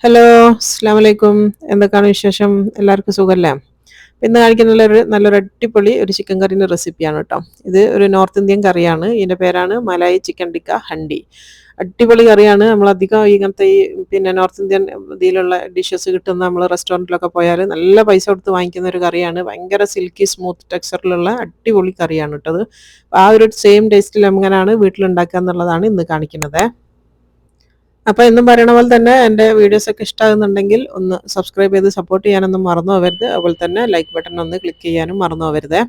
Hello, അസ്സലാമു അലൈക്കും. എന്തൊക്കെയാണ് വിശേഷം? എല്ലാവർക്കും സുഖല്ലേ? ഇന്ന് കാണിക്കുന്ന നല്ലൊരു അടിപൊളി ഒരു ചിക്കൻ കറീൻ്റെ റെസിപ്പിയാണ് കേട്ടോ. ഇത് ഒരു നോർത്ത് ഇന്ത്യൻ കറിയാണ്. ഇതിൻ്റെ പേരാണ് മലായി ചിക്കൻ ടിക്ക ഹണ്ടി. അടിപൊളി കറിയാണ്. നമ്മളധികം ഇങ്ങനത്തെ നോർത്ത് ഇന്ത്യൻ ഇതിലുള്ള ഡിഷസ് കിട്ടുന്ന നമ്മൾ റെസ്റ്റോറൻറ്റിലൊക്കെ പോയാൽ നല്ല പൈസ കൊടുത്ത് വാങ്ങിക്കുന്ന ഒരു കറിയാണ്. ഭയങ്കര സിൽക്കി സ്മൂത്ത് ടെക്സ്ചറിലുള്ള അടിപൊളി കറിയാണ് കേട്ടത്. ആ ഒരു സെയിം ടേസ്റ്റിൽ എങ്ങനെയാണ് വീട്ടിലുണ്ടാക്കുക എന്നുള്ളതാണ് ഇന്ന് കാണിക്കുന്നത്. അപ്പോൾ എന്നും പറയണ പോലെ തന്നെ എൻ്റെ വീഡിയോസൊക്കെ ഇഷ്ടമാകുന്നുണ്ടെങ്കിൽ ഒന്ന് സബ്സ്ക്രൈബ് ചെയ്ത് സപ്പോർട്ട് ചെയ്യാനൊന്നും മറന്നു പോകരുത്. അതുപോലെ തന്നെ ലൈക്ക് ബട്ടൺ ഒന്ന് ക്ലിക്ക് ചെയ്യാനും മറന്നു പോകരുത്.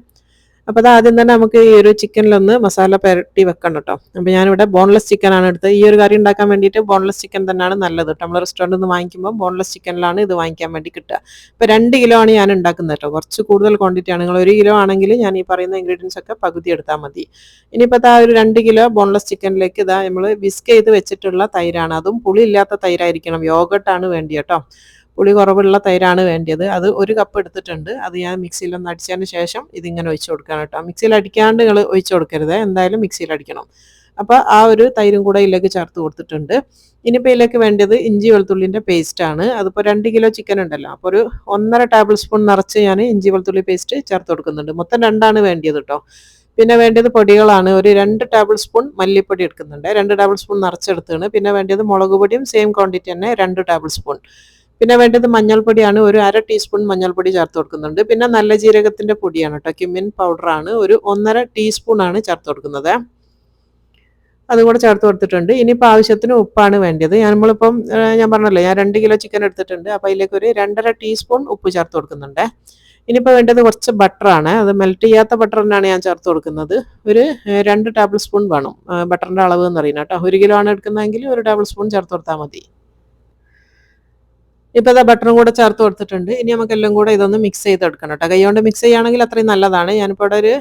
അപ്പോൾ അത് ആദ്യം തന്നെ നമുക്ക് ഈ ഒരു ചിക്കനിലൊന്ന് മസാല പുരട്ടി വെക്കണം കേട്ടോ. അപ്പോൾ ഞാനിവിടെ ബോൺലെസ് ചിക്കനാണ് എടുത്തത്. ഈ ഒരു കറി ഉണ്ടാക്കാൻ വേണ്ടിയിട്ട് ബോൺലെസ് ചിക്കൻ തന്നെയാണ് നല്ലത് കേട്ടോ. നമ്മൾ റെസ്റ്റോറൻറ്റിൽ നിന്ന് വാങ്ങിക്കുമ്പോൾ ബോൺലെസ് ചിക്കനിലാണ് ഇത് വാങ്ങിക്കാൻ വേണ്ടി കിട്ടുക. ഇപ്പോൾ 2 കിലോ ആണ് ഞാൻ ഉണ്ടാക്കുന്നത് കേട്ടോ. കുറച്ച് കൂടുതൽ ക്വാണ്ടിറ്റി ആണ്. നിങ്ങൾ 1 കിലോ ആണെങ്കിൽ ഞാൻ ഈ പറയുന്ന ഇൻഗ്രീഡിയൻസ് ഒക്കെ പകുതി എടുത്താൽ മതി. ഇനിയിപ്പോൾ ആ ഒരു 2 കിലോ ബോൺലെസ് ചിക്കനിലേക്ക് ഇതാ നമ്മൾ വിസ്ക് ചെയ്ത് വെച്ചിട്ടുള്ള തൈരാണ്. അതും പുളി ഇല്ലാത്ത തൈരായിരിക്കണം. യോഗട്ടാണ് വേണ്ടി കേട്ടോ. പുളി കുറവുള്ള തൈരാണ് വേണ്ടത്. അത് 1 കപ്പ് എടുത്തിട്ടുണ്ട്. അത് ഞാൻ മിക്സിയിലൊന്ന് അടിച്ചതിന് ശേഷം ഇതിങ്ങനെ ഒഴിച്ച് കൊടുക്കണം കേട്ടോ. മിക്സിയിൽ അടിക്കാണ്ട് നിങ്ങൾ ഒഴിച്ച് കൊടുക്കരുത്. എന്തായാലും മിക്സിയിൽ അടിക്കണം. അപ്പോൾ ആ ഒരു തൈരും കൂടെ ഇതിലേക്ക് ചേർത്ത് കൊടുത്തിട്ടുണ്ട്. ഇനിയിപ്പോൾ ഇതിലേക്ക് വേണ്ടത് ഇഞ്ചി വെളുത്തുള്ളിൻ്റെ പേസ്റ്റാണ്. അതിപ്പോൾ 2 കിലോ ചിക്കൻ ഉണ്ടല്ലോ. അപ്പോൾ ഒരു 1.5 ടേബിൾ സ്പൂൺ നിറച്ച് ഞാൻ ഇഞ്ചി വെളുത്തുള്ളി പേസ്റ്റ് ചേർത്ത് കൊടുക്കുന്നുണ്ട്. മൊത്തം 2 വേണ്ടത് കേട്ടോ. പിന്നെ വേണ്ടത് പൊടികളാണ്. ഒരു 2 ടേബിൾ സ്പൂൺ മല്ലിപ്പൊടി എടുക്കുന്നുണ്ട്. 2 ടേബിൾ സ്പൂൺ നിറച്ചെടുത്താണ്. പിന്നെ വേണ്ടത് മുളക് പൊടിയും സെയിം ക്വാണ്ടിറ്റി തന്നെ 2 ടേബിൾ സ്പൂൺ. പിന്നെ വേണ്ടത് മഞ്ഞൾപ്പൊടിയാണ്. ഒരു 1/2 ടീസ്പൂൺ മഞ്ഞൾപ്പൊടി ചേർത്ത് കൊടുക്കുന്നുണ്ട്. പിന്നെ നല്ല ജീരകത്തിൻ്റെ പൊടിയാണ് കേട്ടോ. ക്യുമിൻ പൗഡറാണ്. ഒരു 1.5 ടീസ്പൂണാണ് ചേർത്ത് കൊടുക്കുന്നത്. അതും കൂടെ ചേർത്ത് കൊടുത്തിട്ടുണ്ട്. ഇനിയിപ്പോൾ ആവശ്യത്തിന് ഉപ്പാണ് വേണ്ടത്. നമ്മളിപ്പം ഞാൻ പറഞ്ഞല്ലോ, ഞാൻ 2 കിലോ ചിക്കൻ എടുത്തിട്ടുണ്ട്. അപ്പോൾ അതിലേക്ക് ഒരു 2.5 ടീസ്പൂൺ ഉപ്പ് ചേർത്ത് കൊടുക്കുന്നുണ്ട്. ഇനിയിപ്പോൾ വേണ്ടത് കുറച്ച് ബട്ടറാണ്. അത് മെൽറ്റ് ചെയ്യാത്ത ബട്ടർ തന്നെയാണ് ഞാൻ ചേർത്ത് കൊടുക്കുന്നത്. ഒരു 2 ടേബിൾ സ്പൂൺ വേണം ബട്ടറിൻ്റെ അളവ് എന്ന് പറയുന്നത് കേട്ടോ. 1 കിലോ ആണ് എടുക്കുന്നതെങ്കിൽ 1 ടേബിൾ സ്പൂൺ ചേർത്ത് കൊടുത്താൽ മതി. ഇപ്പോൾ അത് ബട്ടറും കൂടെ ചേർത്ത് കൊടുത്തിട്ടുണ്ട്. ഇനി നമുക്കെല്ലാം കൂടെ ഇതൊന്ന് മിക്സ് ചെയ്തെടുക്കണം കേട്ടോ. കൈകൊണ്ട് മിക്സ് ചെയ്യുകയാണെങ്കിൽ അത്രയും നല്ലതാണ്. ഞാനിപ്പോൾ ഇവിടെ ഒരു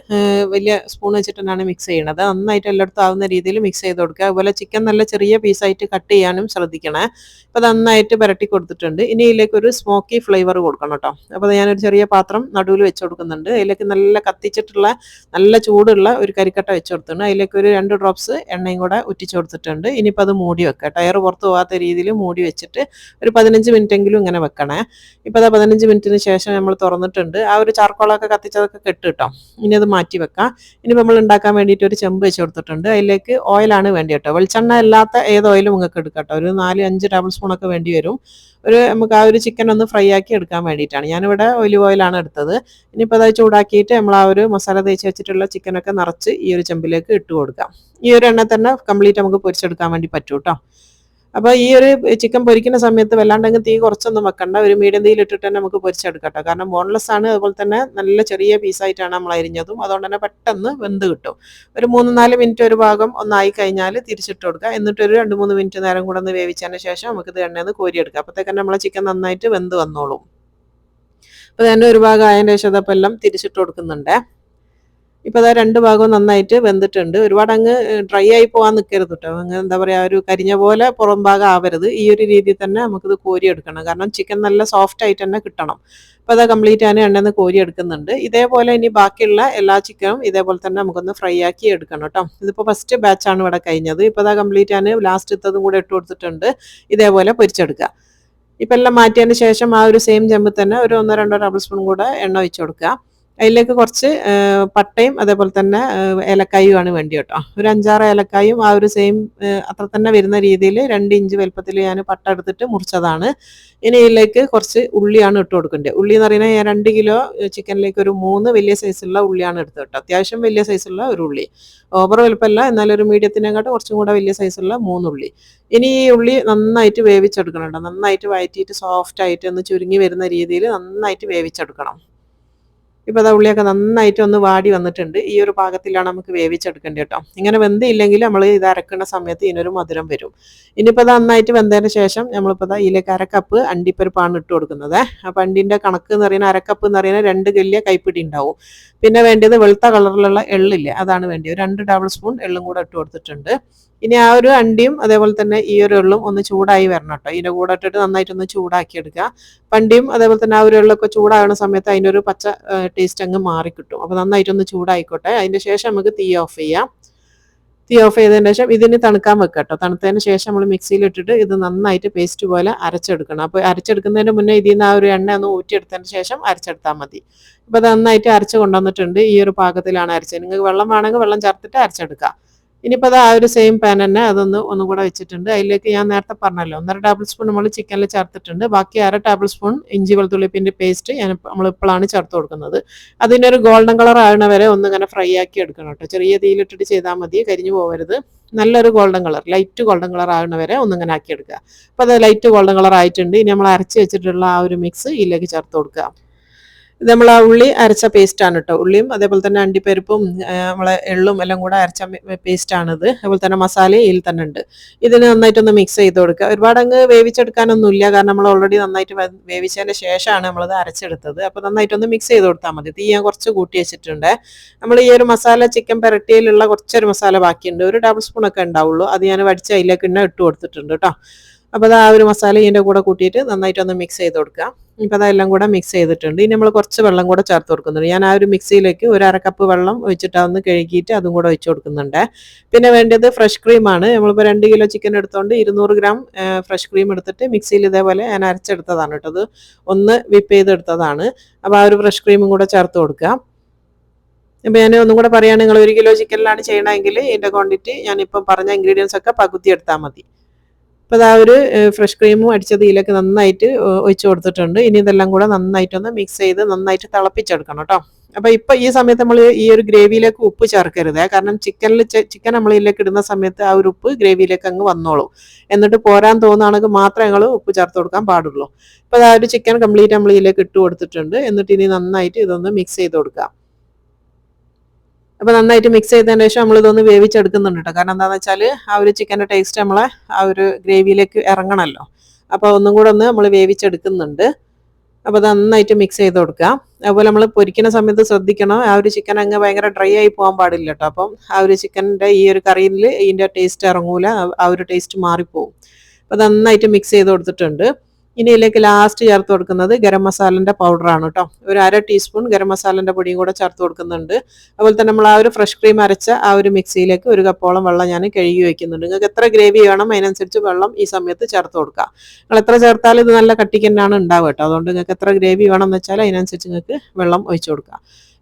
വലിയ സ്പൂൺ വെച്ചിട്ട് തന്നെയാണ് മിക്സ് ചെയ്യുന്നത്. നന്നായിട്ട് എല്ലായിടത്തും ആവുന്ന രീതിയിൽ മിക്സ് ചെയ്ത് കൊടുക്കുക. അതുപോലെ ചിക്കൻ നല്ല ചെറിയ പീസായിട്ട് കട്ട് ചെയ്യാനും ശ്രദ്ധിക്കണേ. അപ്പോൾ നന്നായിട്ട് പുരട്ടി കൊടുത്തിട്ടുണ്ട്. ഇനി ഇതിലേക്ക് ഒരു സ്മോക്കി ഫ്ലേവർ കൊടുക്കണം കേട്ടോ. അപ്പോൾ ഞാനൊരു ചെറിയ പാത്രം നടുവിൽ വെച്ച് കൊടുക്കുന്നുണ്ട്. അതിലേക്ക് നല്ല കത്തിച്ചിട്ടുള്ള നല്ല ചൂടുള്ള ഒരു കരിക്കട്ട വെച്ച് കൊടുത്തിട്ടുണ്ട്. അതിലേക്ക് ഒരു 2 ഡ്രോപ്സ് എണ്ണയും കൂടെ ഉറ്റിച്ച് കൊടുത്തിട്ടുണ്ട്. ഇനിയിപ്പോൾ അത് മൂടി വെക്കുക. ടയർ പുറത്ത് പോകാത്ത രീതിയിൽ മൂടി വെച്ചിട്ട് ഒരു 15 മിനിറ്റ് ഇങ്ങനെ വെക്കണേ. ഇപ്പോൾ അത് 15 മിനിറ്റിന് ശേഷം നമ്മൾ തുറന്നിട്ടുണ്ട്. ആ ഒരു ചാർക്കോളൊക്കെ കത്തിച്ചതൊക്കെ കെട്ട് കേട്ടോ. ഇനി അത് മാറ്റി വെക്കാം. ഇനി നമ്മൾ ഉണ്ടാക്കാൻ വേണ്ടിയിട്ട് ഒരു ചെമ്പ് വെച്ച് കൊടുത്തിട്ടുണ്ട്. അതിലേക്ക് ഓയിലാണ് വേണ്ടി കേട്ടോ. വെളിച്ചെണ്ണ അല്ലാത്ത ഏത് ഓയിലും നിങ്ങൾക്ക് എടുക്കാം കേട്ടോ. ഒരു 4-5 ടേബിൾ സ്പൂണൊക്കെ വേണ്ടി വരും. നമുക്ക് ആ ഒരു ചിക്കൻ ഒന്ന് ഫ്രൈ ആക്കി എടുക്കാൻ വേണ്ടിയിട്ടാണ്. ഞാനിവിടെ ഒലിവ് ഓയിലാണ് എടുത്തത്. ഇനിയിപ്പോൾ അത് ചൂടാക്കിയിട്ട് നമ്മൾ ആ ഒരു മസാല തേച്ച് വെച്ചിട്ടുള്ള ചിക്കനൊക്കെ നിറച്ച് ഈ ഒരു ചെമ്പിലേക്ക് ഇട്ട് കൊടുക്കാം. ഈ ഒരു എണ്ണ തന്നെ കംപ്ലീറ്റ് നമുക്ക് പൊരിച്ചെടുക്കാൻ വേണ്ടി പറ്റും കേട്ടോ. അപ്പോൾ ഈ ഒരു ചിക്കൻ പൊരിക്കുന്ന സമയത്ത് വല്ലാണ്ടെങ്കിൽ തീ കുറച്ചൊന്നും വെക്കണ്ട. ഒരു മീഡിയം തീയിൽ ഇട്ടിട്ട് തന്നെ നമുക്ക് പൊരിച്ചെടുക്കാം കേട്ടോ. കാരണം ബോൺലെസ് ആണ്. അതുപോലെ തന്നെ നല്ല ചെറിയ പീസായിട്ടാണ് നമ്മൾ അരിഞ്ഞതും. അതുകൊണ്ട് തന്നെ പെട്ടെന്ന് വെന്ത് കിട്ടും. ഒരു 3-4 മിനിറ്റ് ഒരു ഭാഗം ഒന്നായി കഴിഞ്ഞാൽ തിരിച്ചിട്ട് കൊടുക്കുക. എന്നിട്ട് ഒരു 2-3 മിനിറ്റ് നേരം കൂടെ ഒന്ന് വേവിച്ചതിന് ശേഷം നമുക്കിത് എണ്ണയിൽ നിന്ന് കോരിയെടുക്കാം. അപ്പോഴത്തേക്ക് നമ്മളെ ചിക്കൻ നന്നായിട്ട് വെന്ത് വന്നോളും. അപ്പോൾ തന്നെ ഒരു ഭാഗം ആയതിന് ശേഷം അതപ്പം എല്ലാം തിരിച്ചിട്ട് കൊടുക്കുന്നുണ്ട്. ഇപ്പോൾ അതാ 2 ഭാഗവും നന്നായിട്ട് വെന്തിട്ടുണ്ട്. ഒരുപാട് അങ്ങ് ഡ്രൈ ആയി പോകാൻ നിൽക്കരുത് കേട്ടോ. അങ്ങ് എന്താ പറയുക, ഒരു കരിഞ്ഞ പോലെ പുറം ഭാഗം ആവരുത്. ഈ ഒരു രീതിയിൽ തന്നെ നമുക്കിത് കോരിയെടുക്കണം. കാരണം ചിക്കൻ നല്ല സോഫ്റ്റ് ആയിട്ട് തന്നെ കിട്ടണം. അപ്പോൾ അത് കംപ്ലീറ്റ് ആണ് എണ്ണയിൽ നിന്ന് കോരിയെടുക്കുന്നുണ്ട്. ഇതേപോലെ ഇനി ബാക്കിയുള്ള എല്ലാ ചിക്കനും ഇതേപോലെ തന്നെ നമുക്കൊന്ന് ഫ്രൈ ആക്കി എടുക്കണം കേട്ടോ. ഇതിപ്പോൾ ഫസ്റ്റ് ബാച്ചാണ് ഇവിടെ കഴിഞ്ഞത്. ഇപ്പോൾ അത് കംപ്ലീറ്റ് ആണ് ലാസ്റ്റ് ഇത്തതും കൂടെ ഇട്ട് കൊടുത്തിട്ടുണ്ട്. ഇതേപോലെ പൊരിച്ചെടുക്കുക. ഇപ്പം എല്ലാം മാറ്റിയതിന് ശേഷം ആ ഒരു സെയിം ചെമ്പിൽ തന്നെ ഒരു 1-2 ടേബിൾ സ്പൂൺ കൂടെ എണ്ണ ഒഴിച്ച് കൊടുക്കുക. അതിലേക്ക് കുറച്ച് പട്ടയും അതേപോലെ തന്നെ ഏലക്കായുമാണ് വേണ്ടി കേട്ടോ. ഒരു 5-6 ഏലക്കായും ആ ഒരു സെയിം അത്ര തന്നെ വരുന്ന രീതിയിൽ 2 ഇഞ്ച് വലുപ്പത്തിൽ ഞാൻ പട്ട എടുത്തിട്ട് മുറിച്ചതാണ്. ഇനി ഇതിലേക്ക് കുറച്ച് ഉള്ളിയാണ് ഇട്ട് കൊടുക്കേണ്ടത്. ഉള്ളി എന്ന് പറയുന്നത് ഞാൻ 2 കിലോ ചിക്കനിലേക്ക് ഒരു 3 വലിയ സൈസുള്ള ഉള്ളിയാണ് എടുത്തത് കേട്ടോ. അത്യാവശ്യം വലിയ സൈസുള്ള ഒരു ഉള്ളി. ഓവർ വലുപ്പമല്ല, എന്നാലും ഒരു മീഡിയത്തിനെക്കാട്ട് കുറച്ചും കൂടെ വലിയ സൈസുള്ള 3 ഉള്ളി. ഇനി ഈ ഉള്ളി നന്നായിട്ട് വേവിച്ചെടുക്കണം കേട്ടോ. നന്നായിട്ട് വഴറ്റിയിട്ട് സോഫ്റ്റ് ആയിട്ട് ഒന്ന് ചുരുങ്ങി വരുന്ന രീതിയിൽ നന്നായിട്ട് വേവിച്ചെടുക്കണം. ഇപ്പോൾ അത് ഉള്ളിയൊക്കെ നന്നായിട്ട് ഒന്ന് വാടി വന്നിട്ടുണ്ട്. ഈ ഒരു പാകത്തിലാണ് നമുക്ക് വേവിച്ചെടുക്കേണ്ടത് കേട്ടോ. ഇങ്ങനെ വെന്തില്ലെങ്കിൽ നമ്മൾ ഇത് അരക്കുന്ന സമയത്ത് ഇതിനൊരു മധുരം വരും. ഇനിയിപ്പോൾ അത് നന്നായിട്ട് വെന്തതിന് ശേഷം നമ്മളിപ്പോൾ ഇതിലേക്ക് 1/2 കപ്പ് അണ്ടിപ്പരിപ്പാണ് ഇട്ട് കൊടുക്കുന്നത്. അപ്പോൾ അണ്ടിൻ്റെ കണക്ക് എന്ന് പറയുന്നത് 1/2 കപ്പ് എന്ന് പറയുന്നത് 2 വലിയ കൈപ്പിടി ഉണ്ടാവും. പിന്നെ വേണ്ടത് വെളുത്ത കളറിലുള്ള എള്ളില്ലേ, അതാണ് വേണ്ടത്. ഒരു 2 ടേബിൾ സ്പൂൺ എള്ളും കൂടെ ഇട്ട് കൊടുത്തിട്ടുണ്ട്. ഇനി ആ ഒരു അണ്ടിയും അതേപോലെ തന്നെ ഈ ഒരു എള്ളും ഒന്ന് ചൂടായി വരണം കേട്ടോ. ഇതിൻ്റെ കൂടെ ഇട്ടിട്ട് നന്നായിട്ടൊന്ന് ചൂടാക്കി എടുക്കുക. പണ്ടിയും അതേപോലെ തന്നെ ആ ഒരു എള്ളൊക്കെ ചൂടാകുന്ന സമയത്ത് അതിൻ്റെ ഒരു പച്ച ടേസ്റ്റ് അങ്ങ് മാറിക്കിട്ടും. അപ്പോൾ നന്നായിട്ടൊന്ന് ചൂടായിക്കോട്ടെ. അതിൻ്റെ ശേഷം നമുക്ക് തീ ഓഫ് ചെയ്യാം. തീ ഓഫ് ചെയ്തതിന് ശേഷം ഇതിന് തണുക്കാൻ വെക്കുക കേട്ടോ. തണുത്തതിന് ശേഷം നമ്മൾ മിക്സിയിൽ ഇട്ടിട്ട് ഇത് നന്നായിട്ട് പേസ്റ്റ് പോലെ അരച്ചെടുക്കണം. അപ്പോൾ അരച്ചെടുക്കുന്നതിന് മുന്നേ ഇതിൽ നിന്ന് ആ ഒരു എണ്ണ ഒന്ന് ഊറ്റിയെടുത്തതിന് ശേഷം അരച്ചെടുത്താൽ മതി. അപ്പോൾ അത് നന്നായിട്ട് അരച്ച് കൊണ്ടുവന്നിട്ടുണ്ട്. ഈ ഒരു പാകത്തിലാണ് അരച്ചത്. നിങ്ങൾക്ക് വെള്ളം വേണമെങ്കിൽ വെള്ളം ചേർത്തിട്ട് അരച്ചെടുക്കാം. ഇനിയിപ്പോൾ അത് ആ ഒരു സെയിം പാൻ തന്നെ ഒന്നും കൂടെ വെച്ചിട്ടുണ്ട്. അതിലേക്ക് ഞാൻ നേരത്തെ പറഞ്ഞല്ലോ 1.5 ടേബിൾ സ്പൂൺ നമ്മൾ ചിക്കനിൽ ചേർത്തിട്ടുണ്ട്. ബാക്കി 1/2 ടേബിൾ സ്പൂൺ ഇഞ്ചി വെളുത്തുള്ളിപ്പിൻ്റെ പേസ്റ്റ് നമ്മൾ ഇപ്പോഴാണ് ചേർത്ത് കൊടുക്കുന്നത്. അതിൻ്റെ ഒരു ഗോൾഡൻ കളർ ആകുന്ന വരെ ഒന്നിങ്ങനെ ഫ്രൈ ആക്കി എടുക്കണം കേട്ടോ. ചെറിയ തീയിലിട്ടിട്ട് ചെയ്താൽ മതി, കരിഞ്ഞു പോകരുത്. നല്ലൊരു golden colour, light golden colour ആകുന്ന വരെ ഒന്നിങ്ങനെ ആക്കി എടുക്കുക. അപ്പോൾ അത് ലൈറ്റ് ഗോൾഡൻ കളർ ആയിട്ടുണ്ട്. ഇനി നമ്മൾ അരച്ച് വെച്ചിട്ടുള്ള ആ ഒരു മിക്സ് ഇതിലേക്ക് ചേർത്ത് കൊടുക്കുക. ഇത് നമ്മൾ ആ ഉള്ളി അരച്ച പേസ്റ്റാണ് കേട്ടോ. ഉള്ളിയും അതേപോലെ തന്നെ അണ്ടിപ്പരിപ്പും നമ്മളെ എള്ളും എല്ലാം കൂടെ അരച്ച പേസ്റ്റാണിത്. അതുപോലെ തന്നെ മസാല ഇതിൽ തന്നെ ഉണ്ട്. ഇതിന് നന്നായിട്ടൊന്ന് മിക്സ് ചെയ്ത് കൊടുക്കുക. ഒരുപാട് അങ്ങ് വേവിച്ചെടുക്കാനൊന്നുമില്ല, കാരണം നമ്മൾ ഓൾറെഡി നന്നായിട്ട് വേവിച്ചതിന് ശേഷമാണ് നമ്മളത് അരച്ചെടുത്തത്. അപ്പോൾ നന്നായിട്ടൊന്ന് മിക്സ് ചെയ്ത് കൊടുത്താൽ മതി. തീ ഞാൻ കുറച്ച് കൂട്ടി വെച്ചിട്ടുണ്ട്. നമ്മൾ ഈ ഒരു മസാല ചിക്കൻ പെരട്ടിയിലുള്ള കുറച്ചൊരു മസാല ബാക്കിയുണ്ട്. 1 ടേബിൾ സ്പൂൺ ഒക്കെ ഉണ്ടാവുള്ളൂ. അത് ഞാൻ വടിച്ച് അതിലേക്ക് തന്നെ ഇട്ട് കൊടുത്തിട്ടുണ്ട് കേട്ടോ. അപ്പോൾ അത് ആ ഒരു മസാല ഇതിൻ്റെ കൂടെ കൂട്ടിയിട്ട് നന്നായിട്ടൊന്ന് മിക്സ് ചെയ്ത് കൊടുക്കുക. ഇപ്പോൾ അതെല്ലാം കൂടെ മിക്സ് ചെയ്തിട്ടുണ്ട്. ഇനി നമ്മൾ കുറച്ച് വെള്ളം കൂടെ ചേർത്ത് കൊടുക്കുന്നുണ്ട്. ഞാൻ ആ ഒരു മിക്സിയിലേക്ക് 1/2 കപ്പ് വെള്ളം ഒഴിച്ചിട്ട് അതൊന്ന് കഴുകിയിട്ട് അതും കൂടെ ഒഴിച്ച് കൊടുക്കുന്നുണ്ട്. പിന്നെ വേണ്ടത് ഫ്രഷ് ക്രീമാണ്. നമ്മളിപ്പോൾ 2 കിലോ ചിക്കൻ എടുത്തുകൊണ്ട് 200 ഗ്രാം ഫ്രഷ് ക്രീം എടുത്തിട്ട് മിക്സിയിൽ ഇതേപോലെ ഞാൻ അരച്ചെടുത്തതാണ് കേട്ടോ. അത് ഒന്ന് വിപ്പ് ചെയ്തെടുത്തതാണ്. അപ്പോൾ ആ ഒരു ഫ്രഷ് ക്രീമും കൂടെ ചേർത്ത് കൊടുക്കുക. അപ്പോൾ ഞാൻ ഒന്നും കൂടെ പറയുകയാണ്, നിങ്ങൾ 1 കിലോ ചിക്കനിലാണ് ചെയ്യണമെങ്കിൽ ഇതിൻ്റെ ക്വാണ്ടിറ്റി ഞാനിപ്പോൾ പറഞ്ഞ ഇൻഗ്രീഡിയൻസ് ഒക്കെ പകുതി എടുത്താൽ മതി. അപ്പോൾ ആ ഒരു ഫ്രഷ് ക്രീമും അടിച്ചത് ഇതിലേക്ക് നന്നായിട്ട് ഒഴിച്ച് കൊടുത്തിട്ടുണ്ട്. ഇനി ഇതെല്ലാം കൂടെ നന്നായിട്ടൊന്ന് മിക്സ് ചെയ്ത് നന്നായിട്ട് തിളപ്പിച്ചെടുക്കണം കേട്ടോ. അപ്പോൾ ഇപ്പോൾ ഈ സമയത്ത് നമ്മൾ ഈ ഒരു ഗ്രേവിയിലേക്ക് ഉപ്പ് ചേർക്കരുത്, കാരണം ചിക്കൻ നമ്മൾ ഇതിലേക്ക് ഇടുന്ന സമയത്ത് ആ ഒരു ഉപ്പ് ഗ്രേവിയിലേക്ക് അങ്ങ് വന്നോളൂ. എന്നിട്ട് പോരാൻ തോന്നുകയാണെങ്കിൽ മാത്രമേ ഞങ്ങൾ ഉപ്പ് ചേർത്ത് കൊടുക്കാൻ പാടുള്ളൂ. അപ്പോൾ ആ ഒരു ചിക്കൻ കംപ്ലീറ്റ് നമ്മൾ ഇതിലേക്ക് ഇട്ട് കൊടുത്തിട്ടുണ്ട്. എന്നിട്ട് ഇനി നന്നായിട്ട് ഇതൊന്ന് മിക്സ് ചെയ്ത് കൊടുക്കാം. അപ്പോൾ നന്നായിട്ട് മിക്സ് ചെയ്തതിന് ശേഷം നമ്മൾ ഇതൊന്ന് വേവിച്ചെടുക്കുന്നുണ്ട് കേട്ടോ. കാരണം എന്താണെന്ന് വെച്ചാൽ ആ ഒരു ചിക്കൻ്റെ ടേസ്റ്റ് നമ്മളെ ആ ഒരു ഗ്രേവിയിലേക്ക് ഇറങ്ങണമല്ലോ. അപ്പോൾ ഒന്നും കൂടെ ഒന്ന് നമ്മൾ വേവിച്ചെടുക്കുന്നുണ്ട്. അപ്പോൾ അത് നന്നായിട്ട് മിക്സ് ചെയ്ത് കൊടുക്കുക. അതുപോലെ നമ്മൾ പൊരിക്കുന്ന സമയത്ത് ശ്രദ്ധിക്കണം, ആ ഒരു ചിക്കൻ അങ്ങ് ഭയങ്കര ഡ്രൈ ആയി പോകാൻ പാടില്ല കേട്ടോ. അപ്പം ആ ഒരു ചിക്കൻ്റെ ഈ ഒരു കറിയിൽ ഇതിൻ്റെ ടേസ്റ്റ് ഇറങ്ങൂല, ആ ഒരു ടേസ്റ്റ് മാറിപ്പോവും. അപ്പോൾ നന്നായിട്ട് മിക്സ് ചെയ്ത് കൊടുത്തിട്ടുണ്ട്. ഇനി ഇതിലേക്ക് ലാസ്റ്റ് ചേർത്ത് കൊടുക്കുന്നത് ഗരം മസാലൻ്റെ പൗഡറാണ് കേട്ടോ. 1/2 ടീസ്പൂൺ ഗരം മസാലൻ്റെ പൊടിയും കൂടെ ചേർത്ത് കൊടുക്കുന്നുണ്ട്. അതുപോലെ തന്നെ നമ്മൾ ആ ഒരു ഫ്രഷ് ക്രീം അരച്ച ആ ഒരു മിക്സിയിലേക്ക് 1 കപ്പോളം വെള്ളം ഞാൻ കഴുകി വയ്ക്കുന്നുണ്ട്. നിങ്ങൾക്ക് എത്ര ഗ്രേവി വേണം അതിനനുസരിച്ച് വെള്ളം ഈ സമയത്ത് ചേർത്ത് കൊടുക്കുക. നിങ്ങൾ എത്ര ചേർത്താലും ഇത് നല്ല കട്ടിക്ക് തന്നെയാണ് ഉണ്ടാവുക കേട്ടോ. അതുകൊണ്ട് നിങ്ങൾക്ക് എത്ര ഗ്രേവി വേണം എന്ന് വെച്ചാൽ അതിനനുസരിച്ച് നിങ്ങൾക്ക് വെള്ളം ഒഴിച്ചു കൊടുക്കുക.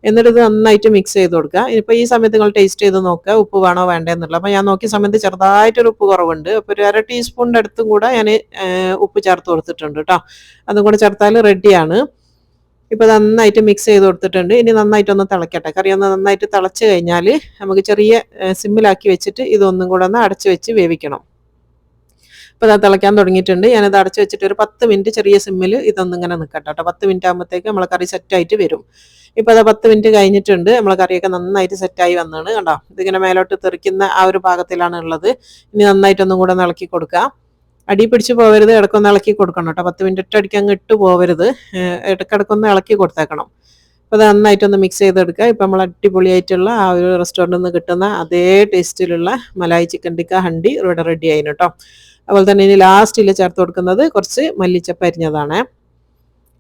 എന്നിട്ട് ഇത് നന്നായിട്ട് മിക്സ് ചെയ്ത് കൊടുക്കുക. ഇപ്പോൾ ഈ സമയത്ത് നിങ്ങൾ ടേസ്റ്റ് ചെയ്ത് നോക്കുക ഉപ്പ് വേണോ വേണ്ടതെന്നുള്ളത്. അപ്പോൾ ഞാൻ നോക്കിയ സമയത്ത് ചെറുതായിട്ടൊരു ഉപ്പ് കുറവുണ്ട്. അപ്പോൾ 1/2 ടീസ്പൂണിൻ്റെ അടുത്തും കൂടെ ഞാൻ ഉപ്പ് ചേർത്ത് കൊടുത്തിട്ടുണ്ട് കേട്ടോ. അതും കൂടെ ചേർത്താൽ റെഡിയാണ്. ഇപ്പോൾ നന്നായിട്ട് മിക്സ് ചെയ്ത് കൊടുത്തിട്ടുണ്ട്. ഇനി നന്നായിട്ടൊന്ന് തിളക്കട്ടെ. കറി ഒന്ന് നന്നായിട്ട് തിളച്ച് കഴിഞ്ഞാൽ നമുക്ക് ചെറിയ സിമ്മിലാക്കി വെച്ചിട്ട് ഇതൊന്നും കൂടെ ഒന്ന് അടച്ച് വെച്ച് വേവിക്കണം. ഇപ്പോൾ അത് തിളയ്ക്കാൻ തുടങ്ങിയിട്ടുണ്ട്. ഞാനത് അടച്ച് വെച്ചിട്ട് ഒരു 10 മിനിറ്റ് ചെറിയ സിമ്മിൽ ഇതൊന്നിങ്ങനെ നിൽക്കട്ടെ കേട്ടോ. 10 മിനിറ്റ് ആകുമ്പോഴത്തേക്ക് നമ്മളെ കറി സെറ്റായിട്ട് വരും. ഇപ്പോൾ അത് 10 മിനിറ്റ് കഴിഞ്ഞിട്ടുണ്ട്. നമ്മളെ കറിയൊക്കെ നന്നായിട്ട് സെറ്റായി വന്നാണ് കണ്ടോ. ഇതിങ്ങനെ മേലോട്ട് തെറിക്കുന്ന ആ ഒരു പാകത്തിലാണ് ഉള്ളത്. ഇനി നന്നായിട്ടൊന്നും കൂടെ ഇളക്കി കൊടുക്കുക. അടി പിടിച്ച് പോകരുത്, ഇടയ്ക്കൊന്ന് ഇളക്കി കൊടുക്കണം കേട്ടോ. 10 മിനിറ്റ് അടിക്ക് അങ്ങ് ഇട്ട് പോകരുത്, ഇടയ്ക്കിടയ്ക്കൊന്ന് ഇളക്കി കൊടുത്തേക്കണം. അപ്പോൾ അത് നന്നായിട്ടൊന്ന് മിക്സ് ചെയ്തെടുക്കുക. ഇപ്പം നമ്മൾ അടിപൊളിയായിട്ടുള്ള ആ ഒരു റെസ്റ്റോറൻറ്റിൽ നിന്ന് കിട്ടുന്ന അതേ ടേസ്റ്റിലുള്ള മലായി ചിക്കൻ ടിക്ക ഹണ്ടി ഇവിടെ റെഡി ആയിരുന്നു കേട്ടോ. അതുപോലെ തന്നെ ഇനി ലാസ്റ്റിൽ ചേർത്ത് കൊടുക്കുന്നത് കുറച്ച് മല്ലിച്ചപ്പ് അരിഞ്ഞതാണ്.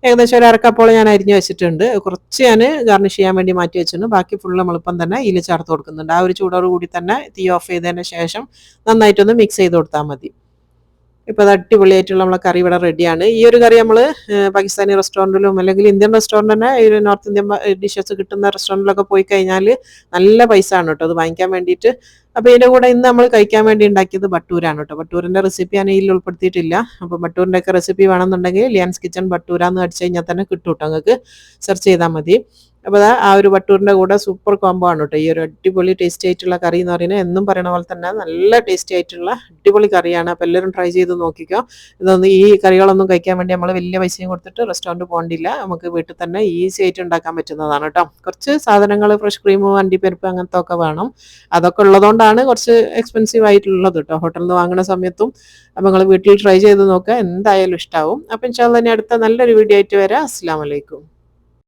ഏകദേശം 1/2 കപ്പോളം ഞാൻ അരിഞ്ഞ് വെച്ചിട്ടുണ്ട്. കുറച്ച് ഞാൻ ഗാർണിഷ് ചെയ്യാൻ വേണ്ടി മാറ്റി വെച്ചിട്ടുണ്ട്. ബാക്കി ഫുള്ള് നമ്മളിപ്പം തന്നെ ഇതിൽ ചേർത്ത് കൊടുക്കുന്നുണ്ട്. ആ ഒരു ചൂടോട് കൂടി തന്നെ തീ ഓഫ് ചെയ്തതിന് ശേഷം നന്നായിട്ടൊന്ന് മിക്സ് ചെയ്ത് കൊടുത്താൽ മതി. ഇപ്പോൾ അത് അടിപൊളിയായിട്ടുള്ള നമ്മളെ കറി ഇവിടെ റെഡിയാണ്. ഈ ഒരു കറി നമ്മൾ പാകിസ്ഥാനി റെസ്റ്റോറൻറ്റിലും അല്ലെങ്കിൽ ഇന്ത്യൻ റെസ്റ്റോറൻറ്റ് തന്നെ ഈ ഒരു നോർത്ത് ഇന്ത്യൻ ഡിഷസ് കിട്ടുന്ന റെസ്റ്റോറൻറ്റിലൊക്കെ പോയി കഴിഞ്ഞാൽ നല്ല പൈസ ആണ് കേട്ടോ അത് വാങ്ങിക്കാൻ വേണ്ടിയിട്ട്. അപ്പോൾ ഇതിൻ്റെ കൂടെ ഇന്ന് നമ്മൾ കഴിക്കാൻ വേണ്ടി ഉണ്ടാക്കിയത് ബട്ടൂരാണ് കേട്ടോ. ബട്ടൂരിൻ്റെ റെസിപ്പി ഞാൻ ഇതിൽ ഉൾപ്പെടുത്തിയിട്ടില്ല. അപ്പോൾ ബട്ടൂരിൻ്റെ ഒക്കെ റെസിപ്പി വേണമെന്നുണ്ടെങ്കിൽ ലിയാൻസ് കിച്ചൺ ബട്ടൂര എന്ന് അടിച്ചു കഴിഞ്ഞാൽ തന്നെ കിട്ടും കേട്ടോ. നിങ്ങൾക്ക് സെർച്ച് ചെയ്താൽ മതി. അപ്പോൾ ആ ഒരു ബട്ടൂറിൻ്റെ കൂടെ സൂപ്പർ കോംബോ ആണ് കേട്ടോ ഈ ഒരു അടിപൊളി ടേസ്റ്റി ആയിട്ടുള്ള കറി എന്ന് പറയുന്നത്. എന്നും പറയണ പോലെ തന്നെ നല്ല ടേസ്റ്റി ആയിട്ടുള്ള അടിപൊളി കറിയാണ്. അപ്പോൾ എല്ലാവരും ട്രൈ ചെയ്ത് നോക്കിക്കോ. ഈ കറികളൊന്നും കഴിക്കാൻ വേണ്ടി നമ്മൾ വലിയ പൈസയും കൊടുത്തിട്ട് റെസ്റ്റോറൻറ്റ് പോകേണ്ടില്ല. നമുക്ക് വീട്ടിൽ തന്നെ ഈസി ആയിട്ട് ഉണ്ടാക്കാൻ പറ്റുന്നതാണ് കേട്ടോ. കുറച്ച് സാധനങ്ങൾ ഫ്രഷ് ക്രീമും അണ്ടിപ്പരിപ്പ് അങ്ങനത്തെ ഒക്കെ വേണം. അതൊക്കെ ഉള്ളതുകൊണ്ടാണ് കുറച്ച് എക്സ്പെൻസീവ് ആയിട്ടുള്ളത് കേട്ടോ ഹോട്ടലിൽ നിന്ന് വാങ്ങുന്ന സമയത്തും. അപ്പോൾ നിങ്ങൾ വീട്ടിൽ ട്രൈ ചെയ്ത് നോക്കുക, എന്തായാലും ഇഷ്ടമാവും. അപ്പോൾ ഇൻഷാല്ലാ ഇനി അടുത്ത നല്ലൊരു വീഡിയോ ആയിട്ട് വരാം. അസ്സലാമു അലൈക്കും.